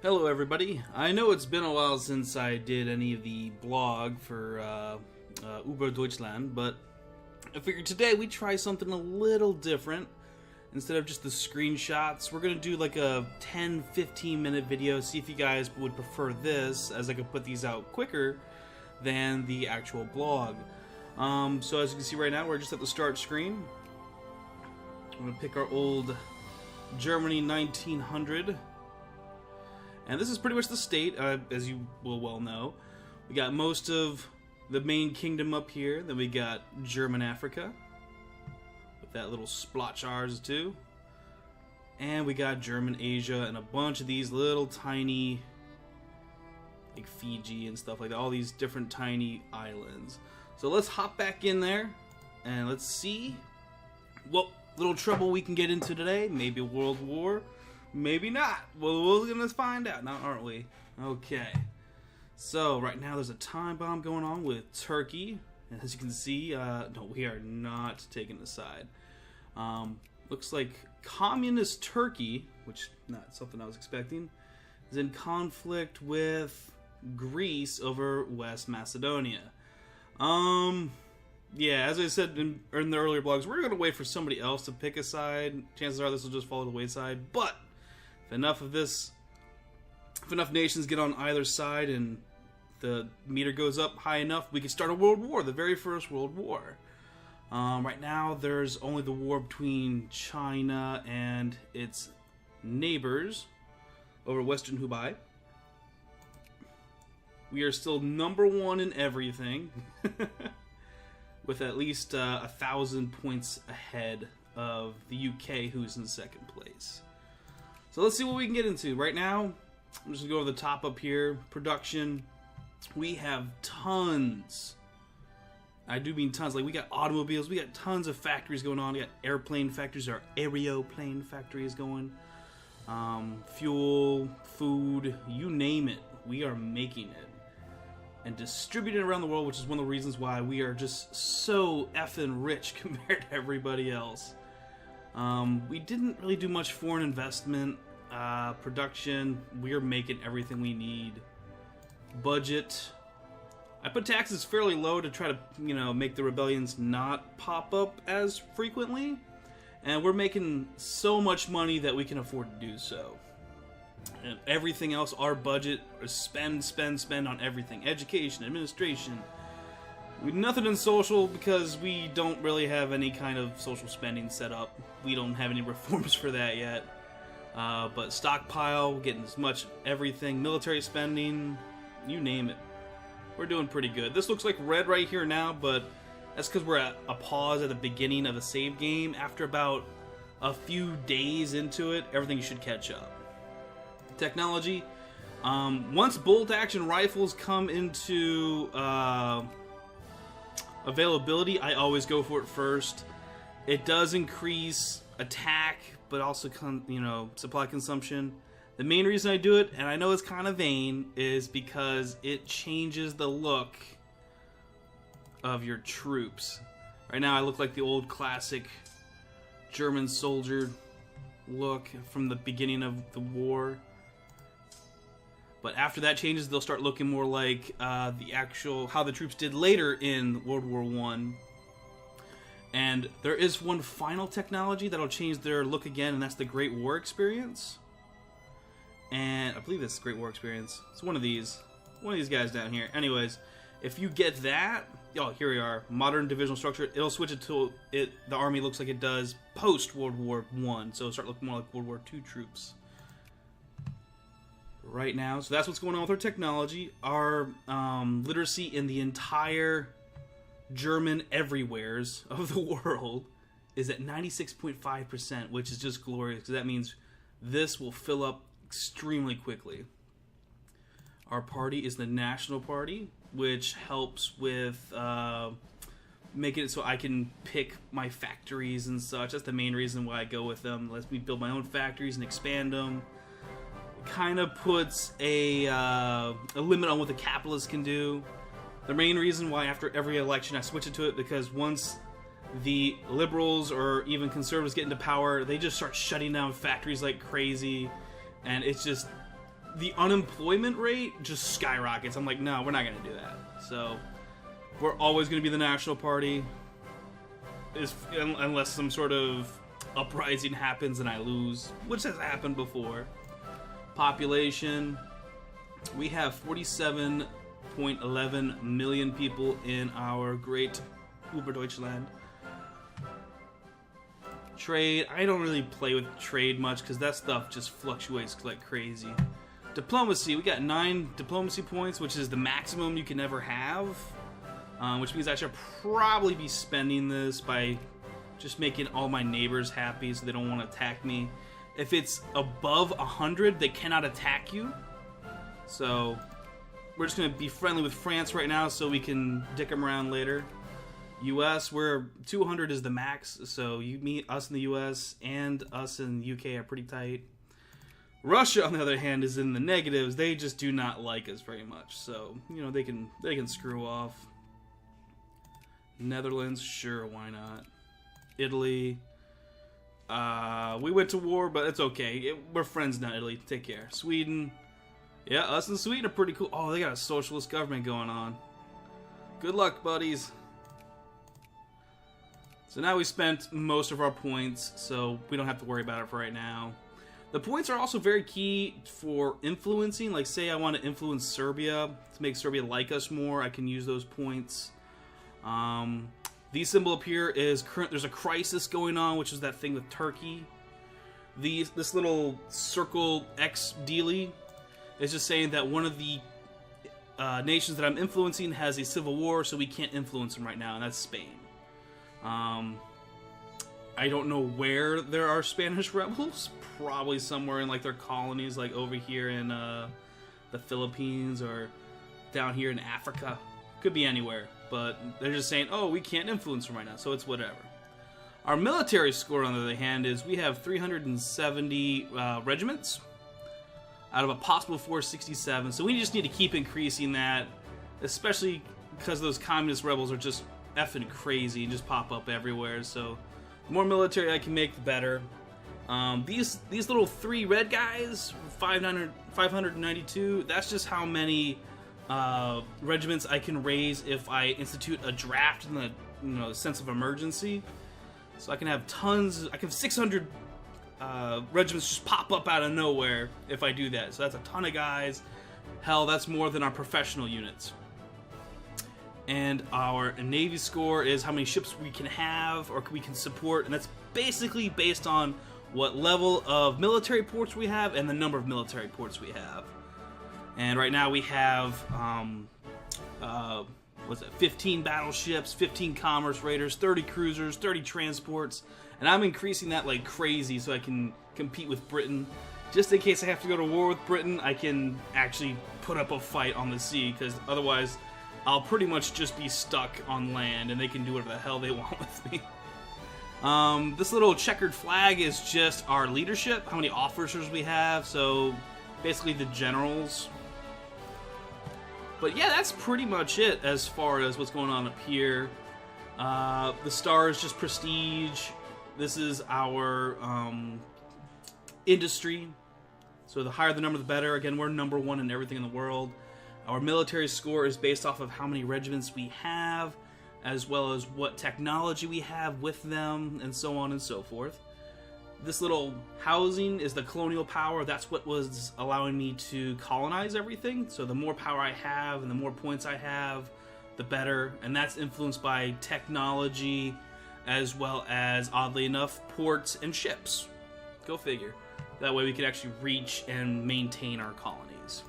Hello everybody. I know it's been a while since I did any of the blog for Über Deutschland, but I figured today we'd try something a little different. Instead of just the screenshots, we're going to do like a 10-15 minute video, see if you guys would prefer this, as I can put these out quicker than the actual blog. So as you can see right now, we're just at the start screen. I'm going to pick our old Germany 1900. And this is pretty much the state, as you will well know. We got most of the main kingdom up here. Then we got German Africa, with that little splotch ours too. And we got German Asia and a bunch of these little tiny, like Fiji and stuff like that. All these different tiny islands. So let's hop back in there and let's see what little trouble we can get into today. Maybe a world war. Maybe not. Well, we're gonna find out now, aren't we? Okay. So, right now there's a time bomb going on with Turkey. As you can see, no, we are not taking the side. Looks like communist Turkey, which not something I was expecting, is in conflict with Greece over West Macedonia. Yeah, as I said in the earlier blogs, we're gonna wait for somebody else to pick a side. Chances are this will just fall to the wayside, but if enough nations get on either side and the meter goes up high enough, we can start a world war, the very first world war. Right now, there's only the war between China and its neighbors over Western Hubei. We are still #1 in everything, with at least 1,000 points ahead of the UK, who's in second place. So let's see what we can get into. Right now, I'm just going to go over the top up here. Production. We have tons. I do mean tons. Like, we got automobiles. We got tons of factories going on. We got airplane factories, or aeroplane factories going. Fuel, food, you name it. We are making it. And distributing it around the world, which is one of the reasons why we are just so effing rich compared to everybody else. We didn't really do much foreign investment, production. We're making everything we need. Budget. I put taxes fairly low to try to, make the rebellions not pop up as frequently. And we're making so much money that we can afford to do so. And everything else, our budget, is spend on everything. Education, administration. Nothing in social because we don't really have any kind of social spending set up. We don't have any reforms for that yet. But stockpile, getting as much everything, military spending, you name it. We're doing pretty good. This looks like red right here now, but that's because we're at a pause at the beginning of a save game. After about a few days into it, everything should catch up. Technology. Once bolt-action rifles come into availability, I always go for it first. It does increase attack, but also supply consumption. The main reason I do it, and I know it's kind of vain, is because it changes the look of your troops. Right now I look like the old classic German soldier look from the beginning of the war. But after that changes, they'll start looking more like the actual how the troops did later in World War I. And there is one final technology that'll change their look again, and that's the Great War Experience. And I believe that's the Great War Experience. It's one of these guys down here. Anyways, if you get that, here we are, modern divisional structure. It'll switch it to the army looks like it does post World War I, so it'll start looking more like World War II troops. Right now, so that's what's going on with our technology. Our literacy in the entire German everywheres of the world is at 96.5%, which is just glorious, because that means this will fill up extremely quickly. Our party is the National Party, which helps with making it so I can pick my factories and such. That's the main reason why I go with them. It lets me build my own factories and expand them. Kind of puts a limit on what the capitalists can do. The main reason why after every election I switch it to it, because once the liberals or even conservatives get into power, they just start shutting down factories like crazy, and it's just the unemployment rate just skyrockets. I'm like, no, we're not going to do that. So we're always going to be the National Party, unless some sort of uprising happens and I lose, which has happened before. Population, we have 47.11 million people in our great Über Deutschland. Trade, I don't really play with trade much because that stuff just fluctuates like crazy. Diplomacy, we got 9 diplomacy points, which is the maximum you can ever have, which means I should probably be spending this by just making all my neighbors happy so they don't want to attack me. If it's above 100, they cannot attack you. So we're just going to be friendly with France right now so we can dick them around later. US, where 200 is the max, so you meet us in the US and us in the UK are pretty tight. Russia, on the other hand, is in the negatives. They just do not like us very much, so you know they can screw off. Netherlands, sure, why not? Italy, we went to war, but it's okay. We're friends now, Italy. Take care. Sweden, yeah, us and Sweden are pretty cool. Oh, they got a socialist government going on. Good luck, buddies. So now we spent most of our points, so we don't have to worry about it for right now. The points are also very key for influencing. Like, say I want to influence Serbia to make Serbia like us more, I can use those points. The symbol up here is there's a crisis going on, which is that thing with Turkey. This little circle X dealy is just saying that one of the nations that I'm influencing has a civil war, so we can't influence them right now, and that's Spain. I don't know where there are Spanish rebels. Probably somewhere in like their colonies, like over here in the Philippines or down here in Africa. Could be anywhere, but they're just saying, oh, we can't influence them right now, so it's whatever. Our military score, on the other hand, is we have 370 regiments out of a possible 467, so we just need to keep increasing that, especially because those communist rebels are just effing crazy and just pop up everywhere. So the more military I can make, the better. These little 3 red guys, 592, that's just how many regiments I can raise if I institute a draft in the sense of emergency. So I can have tons, I can have 600 regiments just pop up out of nowhere if I do that. So that's a ton of guys. Hell, that's more than our professional units. And our Navy score is how many ships we can have or we can support, and that's basically based on what level of military ports we have and the number of military ports we have. And right now we have 15 battleships, 15 commerce raiders, 30 cruisers, 30 transports, and I'm increasing that like crazy so I can compete with Britain. Just in case I have to go to war with Britain, I can actually put up a fight on the sea, because otherwise I'll pretty much just be stuck on land and they can do whatever the hell they want with me. This little checkered flag is just our leadership, how many officers we have, so basically the generals. But yeah, that's pretty much it as far as what's going on up here. The star is just prestige. This is our industry. So the higher the number, the better. Again, we're number 1 in everything in the world. Our military score is based off of how many regiments we have, as well as what technology we have with them, and so on and so forth. This little housing is the colonial power. That's what was allowing me to colonize everything. So the more power I have and the more points I have, the better. And that's influenced by technology, as well as, oddly enough, ports and ships. Go figure. That way we can actually reach and maintain our colonies.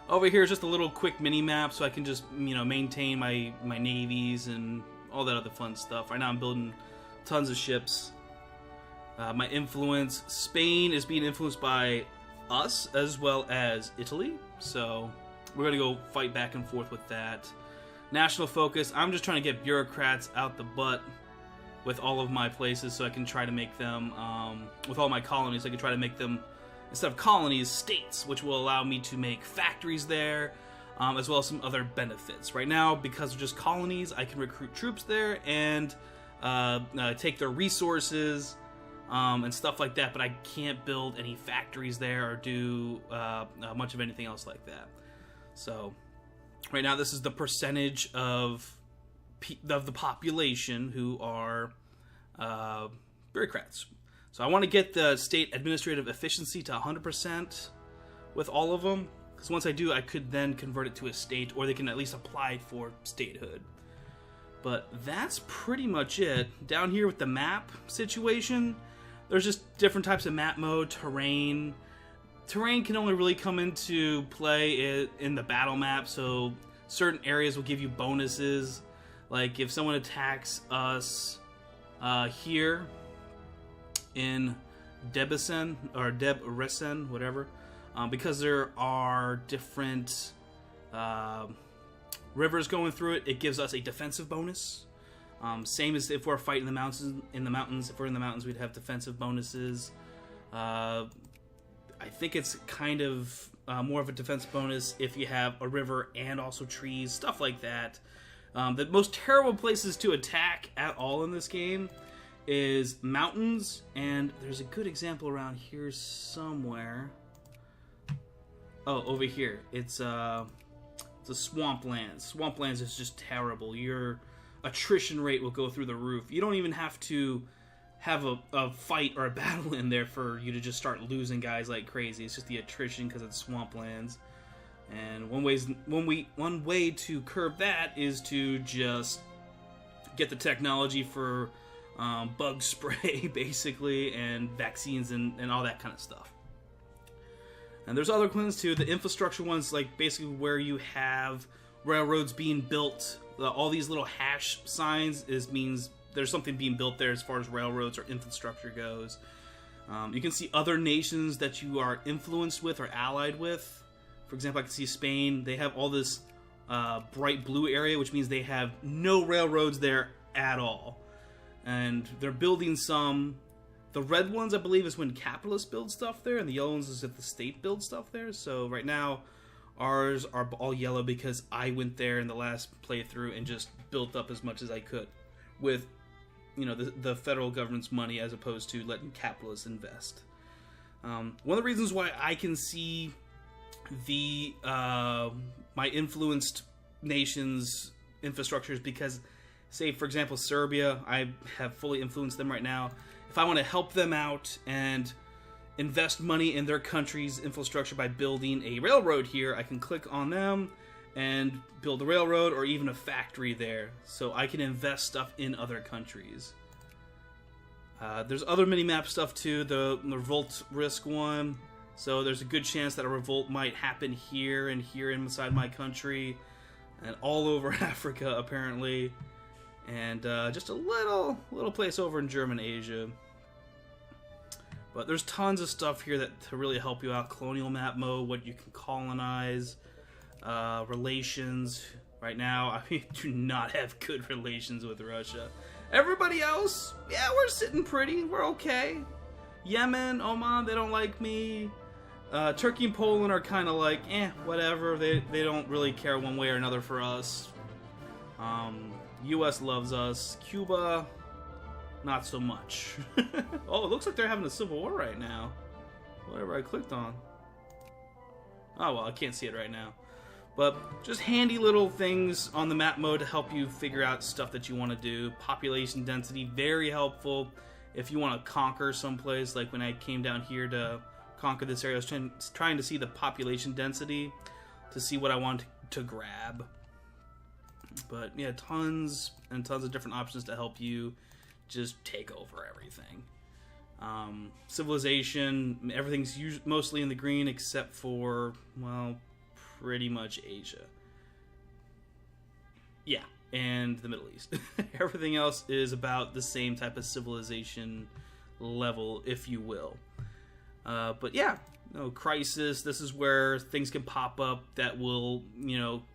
Over here is just a little quick mini map so I can just, maintain my navies and all that other fun stuff. Right now I'm building tons of ships. My influence, Spain is being influenced by us as well as Italy. So we're going to go fight back and forth with that. National focus, I'm just trying to get bureaucrats out the butt with all of my places so I can try to make them, with all my colonies, I can try to make them, instead of colonies, states, which will allow me to make factories there, as well as some other benefits. Right now, because they're just colonies, I can recruit troops there and take their resources, and stuff like that, but I can't build any factories there or do much of anything else like that. So right now this is the percentage of the population who are bureaucrats. So I want to get the state administrative efficiency to 100% with all of them, because once I do, I could then convert it to a state, or they can at least apply for statehood. But that's pretty much it. Down here with the map situation, there's just different types of map mode, terrain. Terrain can only really come into play in the battle map, so certain areas will give you bonuses. Like if someone attacks us here in Debrecen, or Debrecen, whatever, because there are different rivers going through it, it gives us a defensive bonus. Same as if we're fighting the mountains. If we're in the mountains, we'd have defensive bonuses. I think it's kind of more of a defense bonus if you have a river and also trees, stuff like that. The most terrible places to attack at all in this game is mountains, and there's a good example around here somewhere. Oh, over here. It's a swamplands. Swamplands is just terrible. Your attrition rate will go through the roof. You don't even have to have a fight or a battle in there for you to just start losing guys like crazy. It's just the attrition because it's swamplands. And one way to curb that is to just get the technology for bug spray, basically, and vaccines and all that kind of stuff. And there's other ones too. The infrastructure ones, like basically where you have railroads being built. All these little hash signs means there's something being built there as far as railroads or infrastructure goes. You can see other nations that you are influenced with or allied with. For example, I can see Spain. They have all this bright blue area, which means they have no railroads there at all. And they're building some. The red ones, I believe, is when capitalists build stuff there, and the yellow ones is if the state builds stuff there. So right now, ours are all yellow because I went there in the last playthrough and just built up as much as I could with, you know, the federal government's money as opposed to letting capitalists invest. One of the reasons why I can see the my influenced nations' infrastructure is because, say, for example, Serbia, I have fully influenced them right now. If I want to help them out and invest money in their country's infrastructure by building a railroad here, I can click on them and build a railroad or even a factory there, so I can invest stuff in other countries. There's other mini-map stuff too, the revolt risk one. So there's a good chance that a revolt might happen here and here inside my country and all over Africa apparently. And just a little place over in German Asia. But there's tons of stuff here to really help you out. Colonial map mode, what you can colonize, relations. Right now, I do not have good relations with Russia. Everybody else, yeah, we're sitting pretty. We're okay. Yemen, Oman, they don't like me. Turkey and Poland are kind of like, whatever. They don't really care one way or another for us. U.S. loves us. Cuba, not so much. Oh, it looks like they're having a civil war right now. Whatever I clicked on. Oh, well, I can't see it right now. But just handy little things on the map mode to help you figure out stuff that you want to do. Population density, very helpful if you want to conquer someplace. Like when I came down here to conquer this area, I was trying to see the population density to see what I want to grab. But yeah, tons and tons of different options to help you just take over everything. Civilization, everything's mostly in the green except for, well, pretty much Asia. Yeah, and the Middle East. Everything else is about the same type of civilization level, if you will. But yeah, no crisis. This is where things can pop up that will,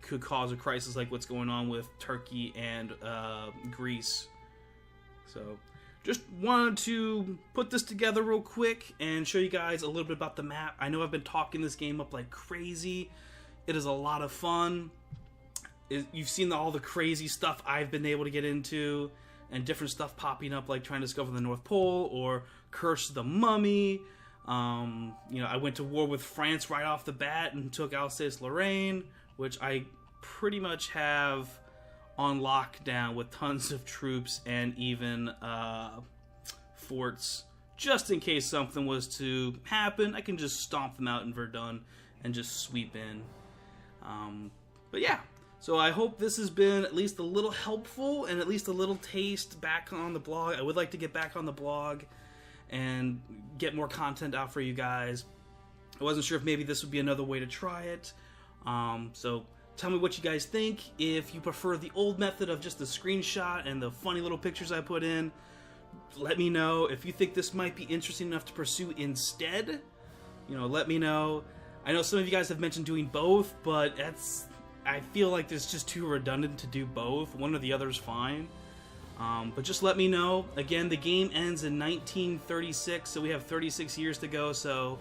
could cause a crisis, like what's going on with Turkey and Greece. So, just wanted to put this together real quick and show you guys a little bit about the map. I know I've been talking this game up like crazy. It is a lot of fun. You've seen all the crazy stuff I've been able to get into. and different stuff popping up, like trying to discover the North Pole or Curse the Mummy. I went to war with France right off the bat and took Alsace-Lorraine, which I pretty much have on lockdown with tons of troops and even forts. Just in case something was to happen, I can just stomp them out in Verdun and just sweep in. But yeah, so I hope this has been at least a little helpful and at least a little taste back on the blog. I would like to get back on the blog and get more content out for you guys. I wasn't sure if maybe this would be another way to try it. So tell me what you guys think. If you prefer the old method of just the screenshot and the funny little pictures I put in, let me know. If you think this might be interesting enough to pursue instead, let me know. I know some of you guys have mentioned doing both, but I feel like it's just too redundant to do both. One or the other is fine. But just let me know. Again, the game ends in 1936, so we have 36 years to go, so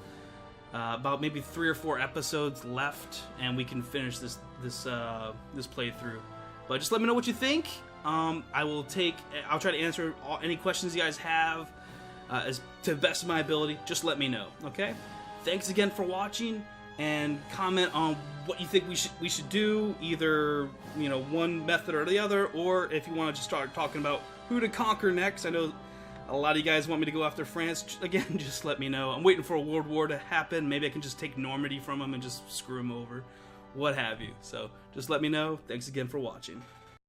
about maybe 3 or 4 episodes left, and we can finish this playthrough. But just let me know what you think. I'll try to answer any questions you guys have as to the best of my ability. Just let me know, okay? Thanks again for watching, and comment on what you think we should do, either one method or the other, or if you want to just start talking about who to conquer next. I know a lot of you guys want me to go after France. Again, just let me know. I'm waiting for a world war to happen. Maybe I can just take Normandy from them and just screw them over, what have you. So just let me know. Thanks again for watching.